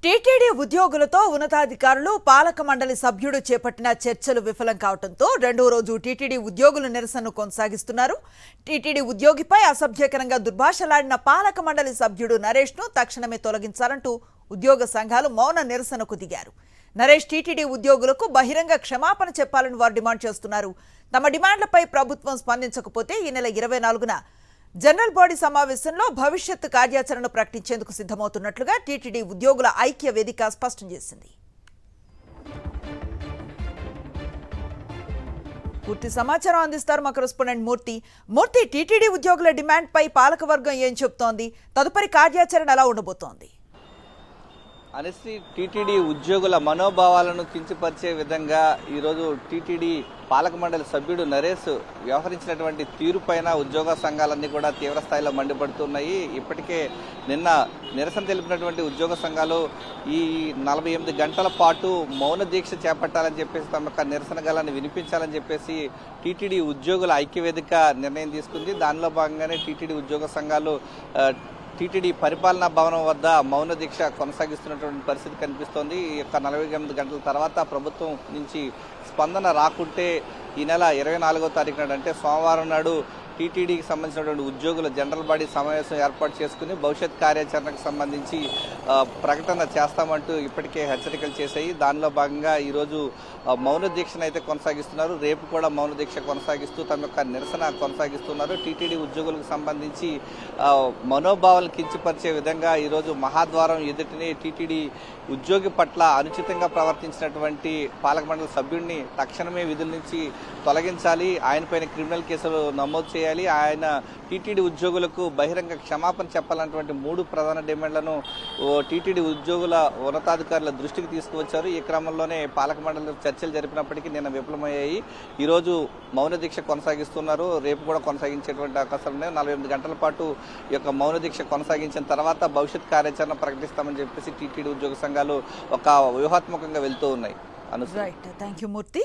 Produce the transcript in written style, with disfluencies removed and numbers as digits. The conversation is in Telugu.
టీటీడీ ఉద్యోగులతో ఉన్నతాధికారులు పాలక మండలి సభ్యుడు చేపట్టిన చర్చలు విఫలం కావడంతో రెండో రోజు టీటీడీ ఉద్యోగులు నిరసనను కొనసాగిస్తున్నారు. టీటీడీ ఉద్యోగిపై అసభ్యకరంగా దుర్భాషలాడిన పాలక మండలి సభ్యుడు నరేష్ను తక్షణమే తొలగించాలంటూ ఉద్యోగ సంఘాలు మౌన నిరసనకు దిగారు. నరేష్ టీటీడీ ఉద్యోగులకు బహిరంగ క్షమాపణ చెప్పాలని వారు డిమాండ్ చేస్తున్నారు. తమ డిమాండ్లపై ప్రభుత్వం స్పందించకపోతే ఈ నెల 24న జనరల్ బాడీ సమావేశంలో భవిష్యత్ కార్యాచరణ ప్రకటించేందుకు సిద్ధమవుతున్నట్లుగా టీటీడీ ఉద్యోగుల ఐక్య వేదిక స్పష్టం చేసింది. పూర్తి సమాచారం అందిస్తారు మా కరెస్పాండెంట్ మూర్తి. టీటీడీ ఉద్యోగుల డిమాండ్ పై పాలకవర్గం ఏం చెబుతోంది? తదుపరి కార్యాచరణ ఎలా ఉండబోతోంది? అనేసి టీటీడీ ఉద్యోగుల మనోభావాలను కించపరిచే విధంగా ఈరోజు టీటీడీ పాలక మండలి సభ్యుడు నరేష్ వ్యవహరించినటువంటి తీరుపైన ఉద్యోగ సంఘాలన్నీ కూడా తీవ్ర స్థాయిలో మండిపడుతున్నాయి. ఇప్పటికే నిన్న నిరసన తెలిపినటువంటి ఉద్యోగ సంఘాలు ఈ 48 గంటల పాటు మౌన దీక్ష చేపట్టాలని చెప్పేసి తమ యొక్క నిరసన గలాన్ని వినిపించాలని చెప్పేసి టీటీడీ ఉద్యోగుల ఐక్యవేదిక నిర్ణయం తీసుకుంది. దానిలో భాగంగానే టీటీడీ ఉద్యోగ సంఘాలు టీటీడీ పరిపాలనా భవనం వద్ద మౌన దీక్ష కొనసాగిస్తున్నటువంటి పరిస్థితి కనిపిస్తోంది. ఈ యొక్క 48 గంటల తర్వాత ప్రభుత్వం నుంచి స్పందన రాకుంటే ఈ నెల 24వ తారీఖు నాడు అంటే సోమవారం నాడు టీటీడీకి సంబంధించినటువంటి ఉద్యోగుల జనరల్ బాడీ సమావేశం ఏర్పాటు చేసుకుని భవిష్యత్ కార్యాచరణకు సంబంధించి ప్రకటన చేస్తామంటూ ఇప్పటికే హెచ్చరికలు చేశాయి. దానిలో భాగంగా ఈరోజు మౌన దీక్షను అయితే కొనసాగిస్తున్నారు. రేపు కూడా మౌన దీక్ష కొనసాగిస్తూ తమ యొక్క నిరసన కొనసాగిస్తున్నారు. టీటీడీ ఉద్యోగులకు సంబంధించి మనోభావాలను కించపరిచే విధంగా ఈరోజు మహాద్వారం ఎదుటిని టీటీడీ ఉద్యోగి పట్ల అనుచితంగా ప్రవర్తించినటువంటి పాలక మండలి సభ్యుడిని తక్షణమే విధుల నుంచి తొలగించాలి, ఆయనపైన క్రిమినల్ కేసులు నమోదు చేయాలి, ఆయన టీటీడీ ఉద్యోగులకు బహిరంగ క్షమాపణ చెప్పాలన్నటువంటి 3 ప్రధాన డిమాండ్లను టీటీడీ ఉద్యోగుల ఉన్నతాధికారుల దృష్టికి తీసుకువచ్చారు. ఈ క్రమంలోనే పాలక మండలి చర్చలు జరిపినప్పటికీ నిన్న విఫలమయ్యాయి. ఈరోజు మౌన దీక్ష కొనసాగిస్తున్నారు. రేపు కూడా కొనసాగించేటువంటి అవకాశాలు ఉన్నాయి. 48 గంటల పాటు ఈ యొక్క మౌన దీక్ష కొనసాగించిన తర్వాత భవిష్యత్ కార్యాచరణ ప్రకటిస్తామని చెప్పేసి టీటీడీ ఉద్యోగ సంఘాలు ఒక వ్యూహాత్మకంగా వెళ్తూ ఉన్నాయి. రైట్, థాంక్యూ మూర్తి.